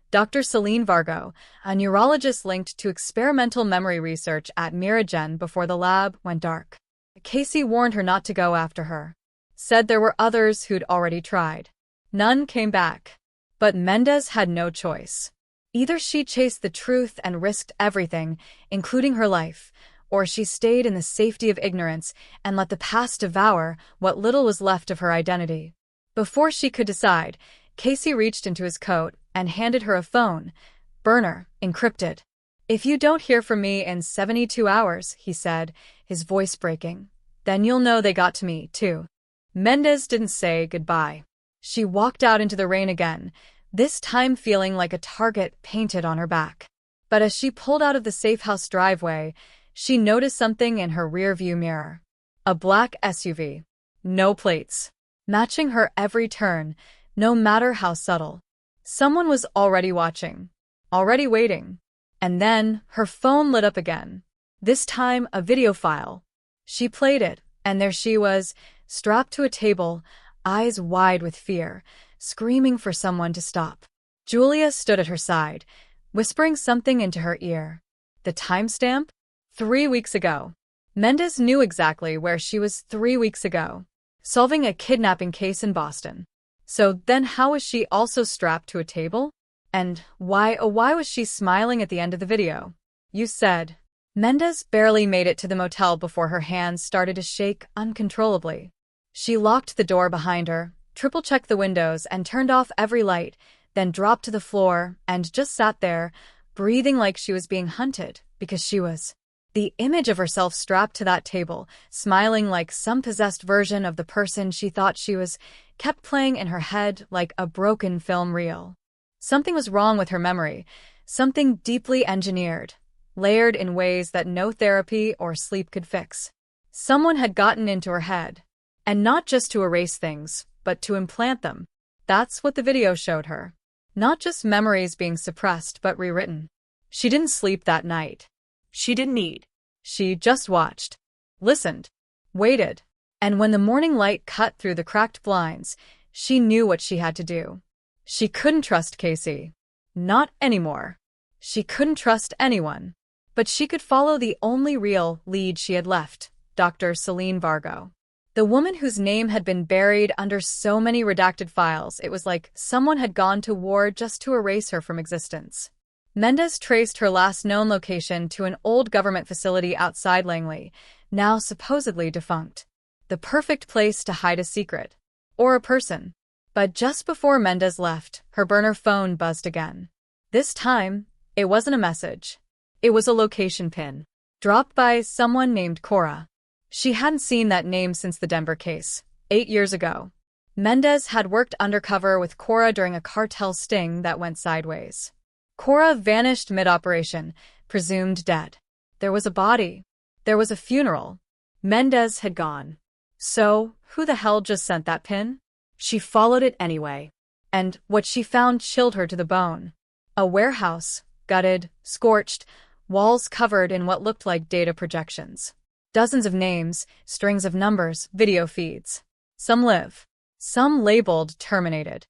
Dr. Celine Vargo, a neurologist linked to experimental memory research at Miragen before the lab went dark. Casey warned her not to go after her. Said there were others who'd already tried. None came back. But Mendez had no choice. Either she chased the truth and risked everything, including her life, or she stayed in the safety of ignorance and let the past devour what little was left of her identity. Before she could decide, Casey reached into his coat and handed her a phone. Burner, encrypted. "If you don't hear from me in 72 hours, he said, his voice breaking, "then you'll know they got to me, too." Mendez didn't say goodbye. She walked out into the rain again, this time feeling like a target painted on her back. But as she pulled out of the safe house driveway, she noticed something in her rearview mirror. A black SUV. No plates. Matching her every turn, no matter how subtle. Someone was already watching. Already waiting. And then, her phone lit up again. This time, a video file. She played it, and there she was, strapped to a table, eyes wide with fear, screaming for someone to stop. Julia stood at her side, whispering something into her ear. The timestamp? 3 weeks ago. Mendez knew exactly where she was 3 weeks ago. Solving a kidnapping case in Boston. So then how was she also strapped to a table? And why was she smiling at the end of the video? "You said." Mendez barely made it to the motel before her hands started to shake uncontrollably. She locked the door behind her, triple-checked the windows and turned off every light, then dropped to the floor and just sat there, breathing like she was being hunted, because she was. The image of herself strapped to that table, smiling like some possessed version of the person she thought she was, kept playing in her head like a broken film reel. Something was wrong with her memory, something deeply engineered, layered in ways that no therapy or sleep could fix. Someone had gotten into her head. And not just to erase things, but to implant them. That's what the video showed her. Not just memories being suppressed but rewritten. She didn't sleep that night. She didn't eat. She just watched, listened, waited. And when the morning light cut through the cracked blinds, she knew what she had to do. She couldn't trust Casey. Not anymore. She couldn't trust anyone. But she could follow the only real lead she had left, Dr. Celine Vargo. The woman whose name had been buried under so many redacted files, it was like someone had gone to war just to erase her from existence. Mendez traced her last known location to an old government facility outside Langley, now supposedly defunct. The perfect place to hide a secret. Or a person. But just before Mendez left, her burner phone buzzed again. This time, it wasn't a message. It was a location pin. Dropped by someone named Cora. She hadn't seen that name since the Denver case, 8 years ago. Mendez had worked undercover with Cora during a cartel sting that went sideways. Cora vanished mid-operation, presumed dead. There was a body. There was a funeral. Mendez had gone. So, who the hell just sent that pin? She followed it anyway. And what she found chilled her to the bone. A warehouse, gutted, scorched, walls covered in what looked like data projections. Dozens of names, strings of numbers, video feeds. Some live. Some labeled terminated.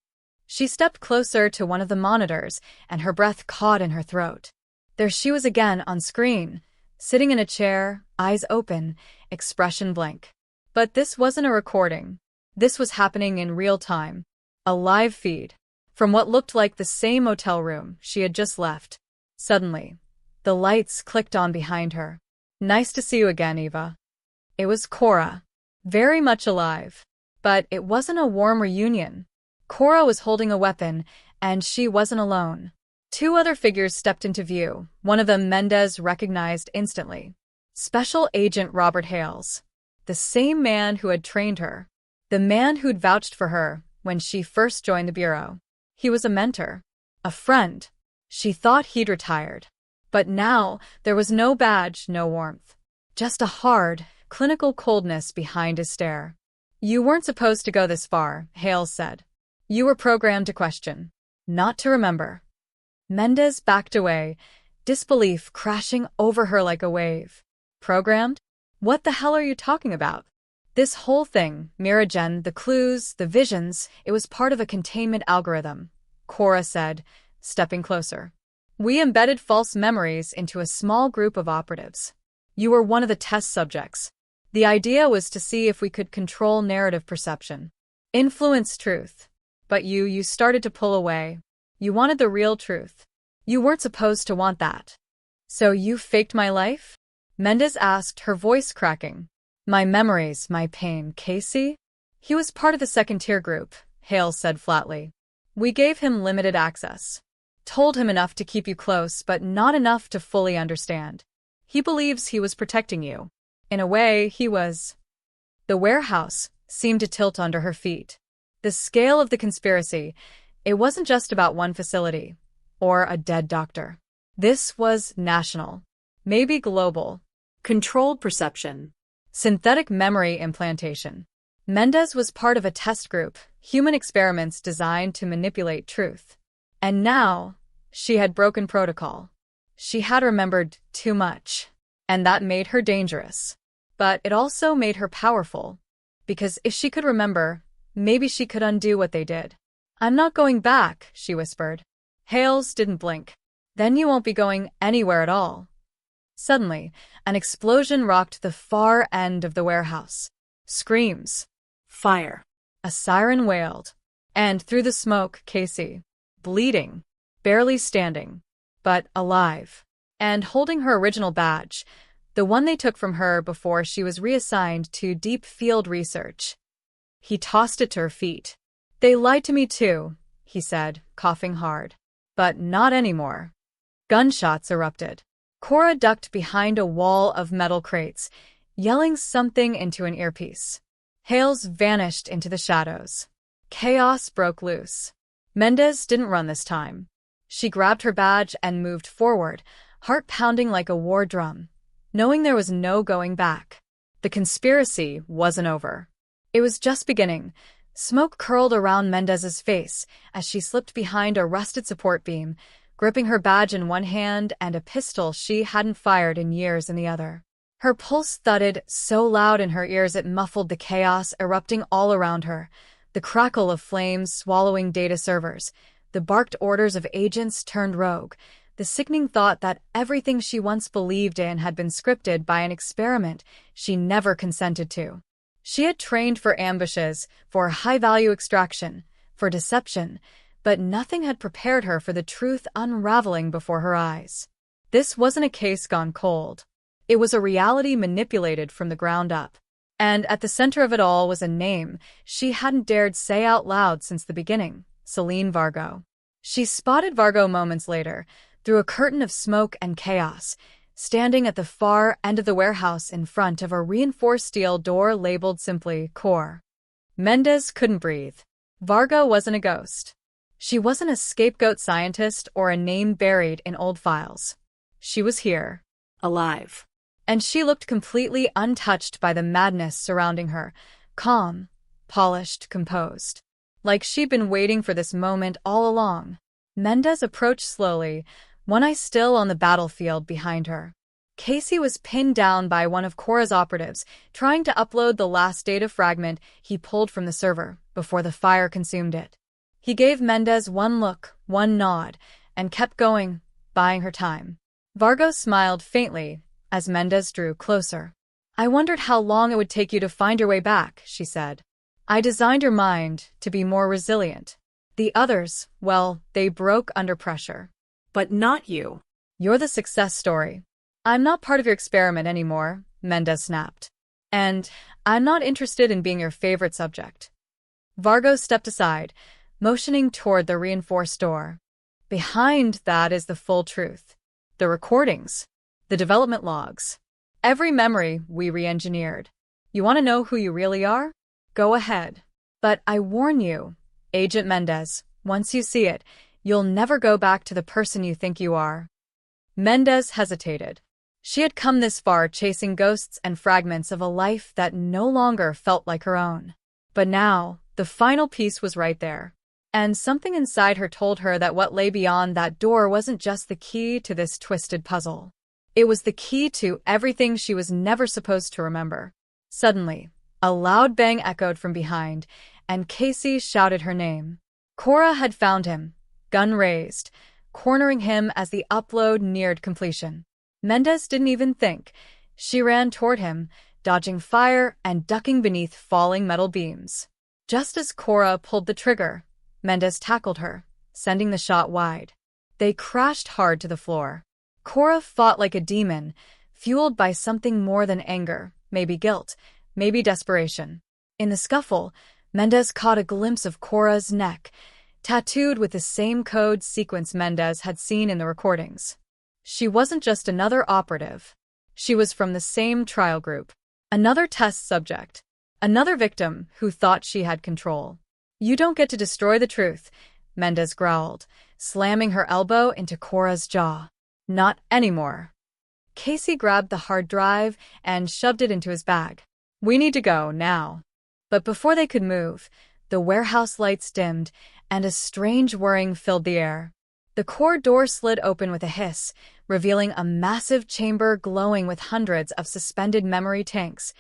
She stepped closer to one of the monitors, and her breath caught in her throat. There she was again on screen, sitting in a chair, eyes open, expression blank. But this wasn't a recording. This was happening in real time. A live feed. From what looked like the same motel room she had just left. Suddenly, the lights clicked on behind her. Nice to see you again, Eva. It was Cora. Very much alive. But it wasn't a warm reunion. Cora was holding a weapon, and she wasn't alone. 2 other figures stepped into view, one of them Mendez recognized instantly. Special Agent Robert Hales. The same man who had trained her. The man who'd vouched for her when she first joined the Bureau. He was a mentor. A friend. She thought he'd retired. But now, there was no badge, no warmth. Just a hard, clinical coldness behind his stare. You weren't supposed to go this far, Hales said. You were programmed to question, not to remember. Mendez backed away, disbelief crashing over her like a wave. Programmed? What the hell are you talking about? This whole thing, Miragen, the clues, the visions, it was part of a containment algorithm, Cora said, stepping closer. We embedded false memories into a small group of operatives. You were one of the test subjects. The idea was to see if we could control narrative perception. Influence truth. But you started to pull away. You wanted the real truth. You weren't supposed to want that. So you faked my life? Mendez asked, her voice cracking. My memories, my pain, Casey? He was part of the second-tier group, Hales said flatly. We gave him limited access. Told him enough to keep you close, but not enough to fully understand. He believes he was protecting you. In a way, he was. The warehouse seemed to tilt under her feet. The scale of the conspiracy, it wasn't just about one facility, or a dead doctor. This was national, maybe global. Controlled perception. Synthetic memory implantation. Mendez was part of a test group, human experiments designed to manipulate truth. And now, she had broken protocol. She had remembered too much. And that made her dangerous. But it also made her powerful. Because if she could remember, maybe she could undo what they did. I'm not going back, she whispered. Hales didn't blink. Then you won't be going anywhere at all. Suddenly, an explosion rocked the far end of the warehouse. Screams. Fire. A siren wailed. And through the smoke, Casey. Bleeding. Barely standing. But alive. And holding her original badge. The one they took from her before she was reassigned to deep field research. He tossed it to her feet. They lied to me too, he said, coughing hard. But not anymore. Gunshots erupted. Cora ducked behind a wall of metal crates, yelling something into an earpiece. Hales vanished into the shadows. Chaos broke loose. Mendez didn't run this time. She grabbed her badge and moved forward, heart pounding like a war drum, knowing there was no going back. The conspiracy wasn't over. It was just beginning. Smoke curled around Mendez's face as she slipped behind a rusted support beam, gripping her badge in one hand and a pistol she hadn't fired in years in the other. Her pulse thudded so loud in her ears it muffled the chaos erupting all around her, the crackle of flames swallowing data servers, the barked orders of agents turned rogue, the sickening thought that everything she once believed in had been scripted by an experiment she never consented to. She had trained for ambushes, for high-value extraction, for deception, but nothing had prepared her for the truth unraveling before her eyes. This wasn't a case gone cold. It was a reality manipulated from the ground up. And at the center of it all was a name she hadn't dared say out loud since the beginning, Celine Vargo. She spotted Vargo moments later, through a curtain of smoke and chaos, standing at the far end of the warehouse in front of a reinforced steel door labeled simply Core. Mendez couldn't breathe. Vargo wasn't a ghost. She wasn't a scapegoat scientist or a name buried in old files. She was here. Alive. And she looked completely untouched by the madness surrounding her, calm, polished, composed. Like she'd been waiting for this moment all along. Mendez approached slowly, one eye still on the battlefield behind her. Casey was pinned down by one of Cora's operatives, trying to upload the last data fragment he pulled from the server before the fire consumed it. He gave Mendez one look, one nod, and kept going, buying her time. Vargo smiled faintly as Mendez drew closer. "I wondered how long it would take you to find your way back," she said. "I designed your mind to be more resilient. The others, well, they broke under pressure. But not you. You're the success story. I'm not part of your experiment anymore," Mendez snapped. "And I'm not interested in being your favorite subject." Vargo stepped aside, motioning toward the reinforced door. "Behind that is the full truth. The recordings. The development logs. Every memory we re-engineered. You want to know who you really are? Go ahead. But I warn you, Agent Mendez, once you see it, you'll never go back to the person you think you are." Mendez hesitated. She had come this far chasing ghosts and fragments of a life that no longer felt like her own. But now, the final piece was right there. And something inside her told her that what lay beyond that door wasn't just the key to this twisted puzzle. It was the key to everything she was never supposed to remember. Suddenly, a loud bang echoed from behind, and Casey shouted her name. Cora had found him, gun raised, cornering him as the upload neared completion. Mendez didn't even think. She ran toward him, dodging fire and ducking beneath falling metal beams. Just as Cora pulled the trigger, Mendez tackled her, sending the shot wide. They crashed hard to the floor. Cora fought like a demon, fueled by something more than anger, maybe guilt, maybe desperation. In the scuffle, Mendez caught a glimpse of Cora's neck, tattooed with the same code sequence Mendez had seen in the recordings. She wasn't just another operative. She was from the same trial group. Another test subject. Another victim who thought she had control. "You don't get to destroy the truth," Mendez growled, slamming her elbow into Cora's jaw. "Not anymore." Casey grabbed the hard drive and shoved it into his bag. "We need to go, now." But before they could move, the warehouse lights dimmed, and a strange whirring filled the air. The core door slid open with a hiss, revealing a massive chamber glowing with hundreds of suspended memory tanks,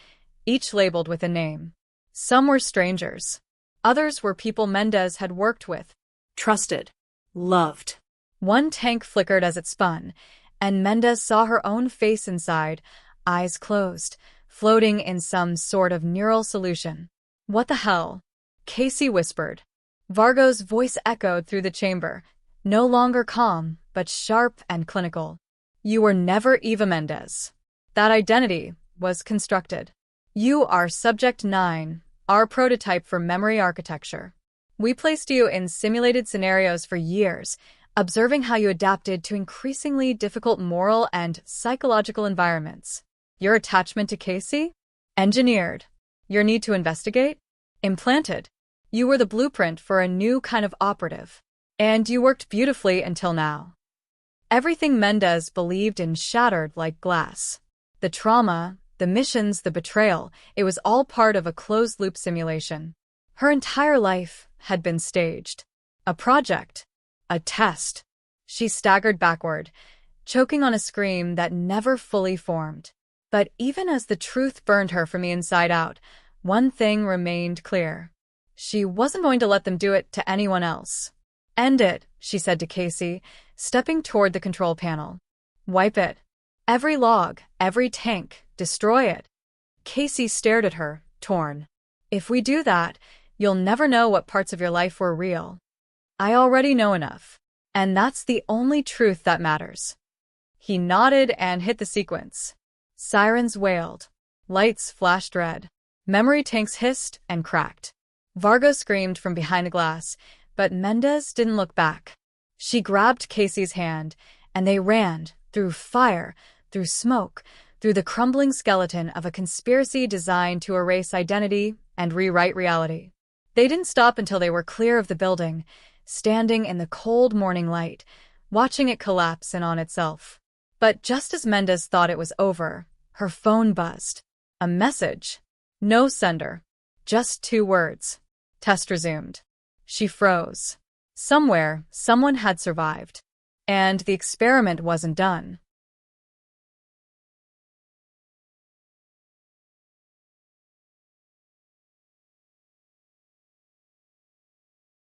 each labeled with a name. Some were strangers. Others were people Mendez had worked with. Trusted. Loved. One tank flickered as it spun, and Mendez saw her own face inside, eyes closed, floating in some sort of neural solution. "What the hell?" Casey whispered. Vargo's voice echoed through the chamber, no longer calm, but sharp and clinical. "You were never Eva Mendez. That identity was constructed. You are Subject 9, our prototype for memory architecture. We placed you in simulated scenarios for years, observing how you adapted to increasingly difficult moral and psychological environments. Your attachment to Casey? Engineered. Your need to investigate? Implanted. You were the blueprint for a new kind of operative. And you worked beautifully until now. Everything Mendez believed in shattered like glass. The trauma, the missions, the betrayal, it was all part of a closed-loop simulation. Her entire life had been staged. A project. A test. She staggered backward, choking on a scream that never fully formed. But even as the truth burned her from the inside out, one thing remained clear. She wasn't going to let them do it to anyone else. End it, she said to Casey, stepping toward the control panel. Wipe it. Every log, every tank, destroy it. Casey stared at her, torn. If we do that, you'll never know what parts of your life were real. I already know enough. And that's the only truth that matters. He nodded and hit the sequence. Sirens wailed. Lights flashed red. Memory tanks hissed and cracked. Vargo screamed from behind the glass, but Mendez didn't look back. She grabbed Casey's hand, and they ran, through fire, through smoke, through the crumbling skeleton of a conspiracy designed to erase identity and rewrite reality. They didn't stop until they were clear of the building, standing in the cold morning light, watching it collapse in on itself. But just as Mendez thought it was over, her phone buzzed. A message. No sender. Just 2 words. Test resumed. She froze. Somewhere, someone had survived. And the experiment wasn't done.